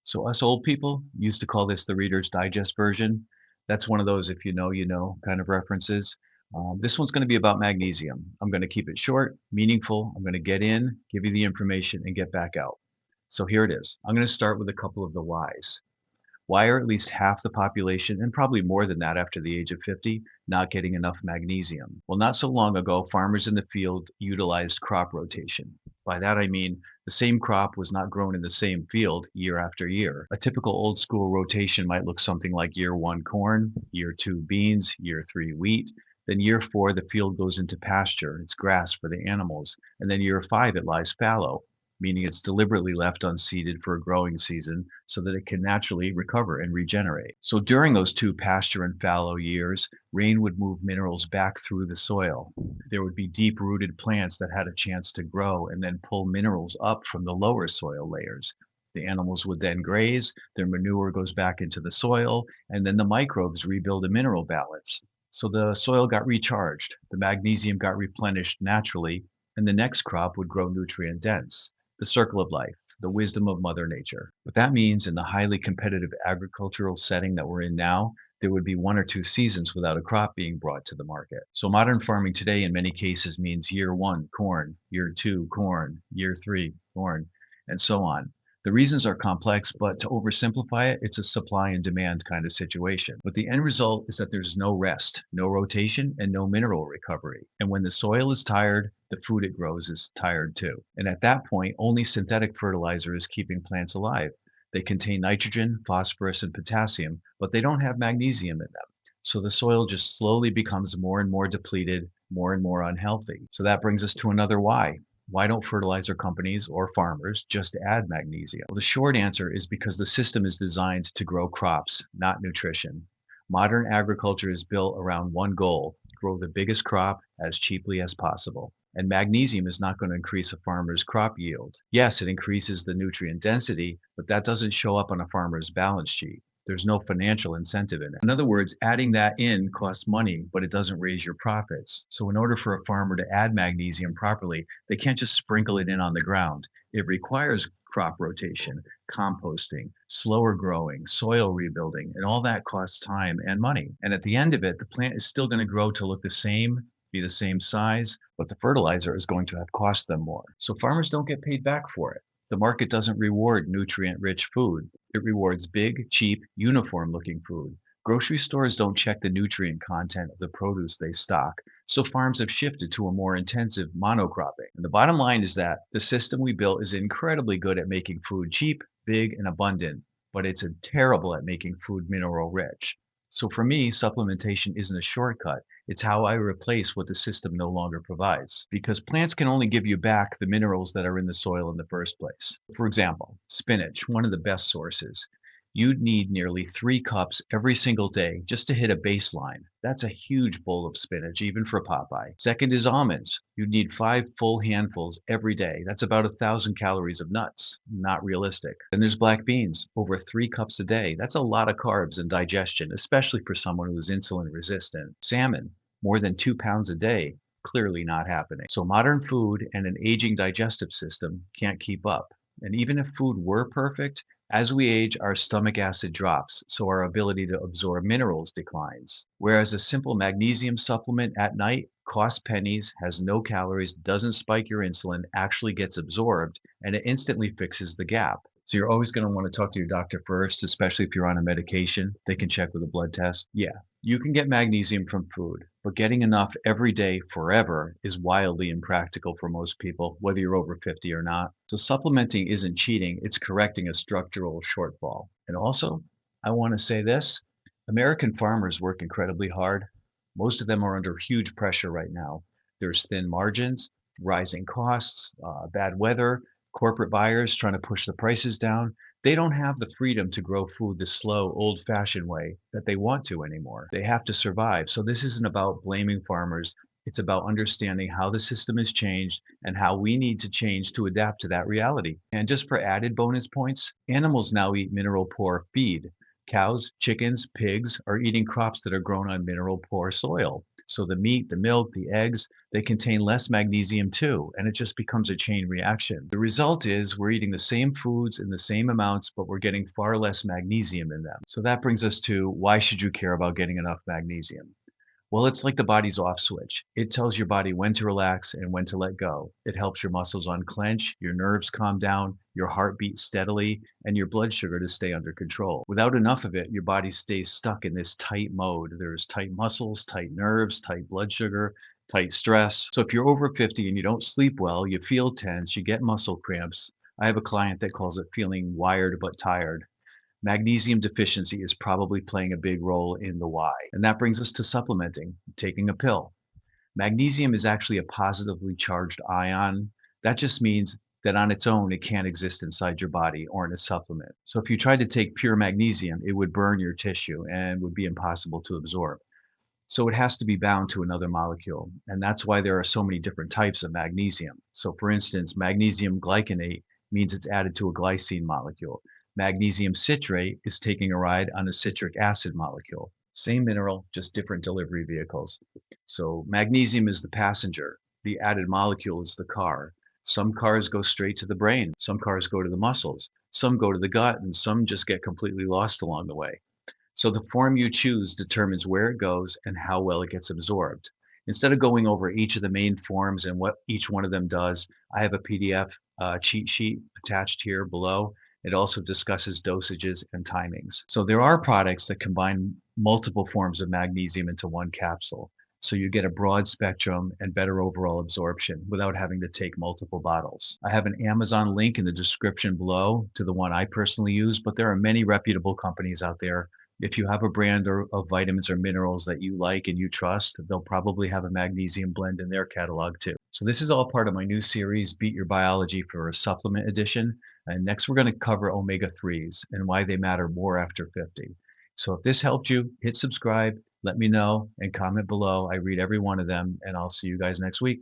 So us old people used to call this the Reader's Digest version. That's one of those if you know, you know kind of references. This one's going to be about magnesium. I'm going to keep it short, meaningful. I'm going to get in, give you the information, and get back out. So here it is. I'm going to start with a couple of the whys. Why are at least half the population, and probably more than that after the age of 50, not getting enough magnesium? Well, not so long ago, farmers in the field utilized crop rotation. By that I mean the same crop was not grown in the same field year after year. A typical old school rotation might look something like year one corn, year two beans, year three wheat. Then year four, the field goes into pasture. It's grass for the animals. And then year five, it lies fallow, meaning it's deliberately left unseeded for a growing season so that it can naturally recover and regenerate. So during those two pasture and fallow years, rain would move minerals back through the soil. There would be deep rooted plants that had a chance to grow and then pull minerals up from the lower soil layers. The animals would then graze, their manure goes back into the soil, and then the microbes rebuild a mineral balance. So the soil got recharged, the magnesium got replenished naturally, and the next crop would grow nutrient dense. The circle of life, the wisdom of Mother Nature. What that means in the highly competitive agricultural setting that we're in now, there would be one or two seasons without a crop being brought to the market. So modern farming today in many cases means year one, corn, year two, corn, year three, corn, and so on. The reasons are complex, but to oversimplify it, it's a supply and demand kind of situation. But the end result is that there's no rest, no rotation, and no mineral recovery. And when the soil is tired, the food it grows is tired too. And at that point, only synthetic fertilizer is keeping plants alive. They contain nitrogen, phosphorus, and potassium, but they don't have magnesium in them. So the soil just slowly becomes more and more depleted, more and more unhealthy. So that brings us to another why. Why don't fertilizer companies or farmers just add magnesium? Well, the short answer is because the system is designed to grow crops, not nutrition. Modern agriculture is built around one goal: grow the biggest crop as cheaply as possible. And magnesium is not going to increase a farmer's crop yield. Yes, it increases the nutrient density, but that doesn't show up on a farmer's balance sheet. There's no financial incentive in it. In other words, adding that in costs money, but it doesn't raise your profits. So in order for a farmer to add magnesium properly, they can't just sprinkle it in on the ground. It requires crop rotation, composting, slower growing, soil rebuilding, and all that costs time and money. And at the end of it, the plant is still going to grow to look the same, be the same size, but the fertilizer is going to have cost them more. So farmers don't get paid back for it. The market doesn't reward nutrient-rich food. It rewards big, cheap, uniform-looking food. Grocery stores don't check the nutrient content of the produce they stock, so farms have shifted to a more intensive monocropping. And the bottom line is that the system we built is incredibly good at making food cheap, big, and abundant, but it's terrible at making food mineral-rich. So for me, supplementation isn't a shortcut. It's how I replace what the system no longer provides. Because plants can only give you back the minerals that are in the soil in the first place. For example, spinach, one of the best sources. You'd need nearly 3 cups every single day just to hit a baseline. That's a huge bowl of spinach, even for Popeye. Second is almonds. You'd need 5 full handfuls every day. That's about 1,000 calories of nuts. Not realistic. Then there's black beans, over 3 cups a day. That's a lot of carbs and digestion, especially for someone who's insulin resistant. Salmon, more than 2 pounds a day. Clearly not happening. So modern food and an aging digestive system can't keep up. And even if food were perfect, as we age, our stomach acid drops, so our ability to absorb minerals declines. Whereas a simple magnesium supplement at night costs pennies, has no calories, doesn't spike your insulin, actually gets absorbed, and it instantly fixes the gap. So you're always going to want to talk to your doctor first, especially if you're on a medication. They can check with a blood test. Yeah, you can get magnesium from food, but getting enough every day forever is wildly impractical for most people, whether you're over 50 or not. So supplementing isn't cheating, it's correcting a structural shortfall. And also, I want to say this: American farmers work incredibly hard. Most of them are under huge pressure right now. There's thin margins, rising costs, bad weather, corporate buyers trying to push the prices down. They don't have the freedom to grow food the slow, old-fashioned way that they want to anymore. They have to survive. So this isn't about blaming farmers. It's about understanding how the system has changed and how we need to change to adapt to that reality. And just for added bonus points, animals now eat mineral-poor feed. Cows, chickens, pigs are eating crops that are grown on mineral-poor soil. So the meat, the milk, the eggs, they contain less magnesium too, and it just becomes a chain reaction. The result is we're eating the same foods in the same amounts, but we're getting far less magnesium in them. So that brings us to, why should you care about getting enough magnesium? Well, it's like the body's off switch. It tells your body when to relax and when to let go. It helps your muscles unclench, your nerves calm down, your heart beat steadily, and your blood sugar to stay under control. Without enough of it, your body stays stuck in this tight mode. There's tight muscles, tight nerves, tight blood sugar, tight stress. So if you're over 50 and you don't sleep well, you feel tense, you get muscle cramps. I have a client that calls it feeling wired but tired. Magnesium deficiency is probably playing a big role in the why. And that brings us to supplementing, taking a pill. Magnesium is actually a positively charged ion. That just means that on its own, it can't exist inside your body or in a supplement. So if you tried to take pure magnesium, it would burn your tissue and would be impossible to absorb. So it has to be bound to another molecule. And that's why there are so many different types of magnesium. So for instance, magnesium glycinate means it's added to a glycine molecule. Magnesium citrate is taking a ride on a citric acid molecule. Same mineral, just different delivery vehicles. So magnesium is the passenger. The added molecule is the car. Some cars go straight to the brain. Some cars go to the muscles. Some go to the gut, and some just get completely lost along the way. So the form you choose determines where it goes and how well it gets absorbed. Instead of going over each of the main forms and what each one of them does, I have a PDF cheat sheet attached here below. It also discusses dosages and timings. So there are products that combine multiple forms of magnesium into one capsule. So you get a broad spectrum and better overall absorption without having to take multiple bottles. I have an Amazon link in the description below to the one I personally use, but there are many reputable companies out there. If you have a brand of vitamins or minerals that you like and you trust, they'll probably have a magnesium blend in their catalog too. So this is all part of my new series, Beat Your Biology, for a supplement edition. And next we're going to cover omega-3s and why they matter more after 50. So if this helped you, hit subscribe, let me know, and comment below. I read every one of them, and I'll see you guys next week.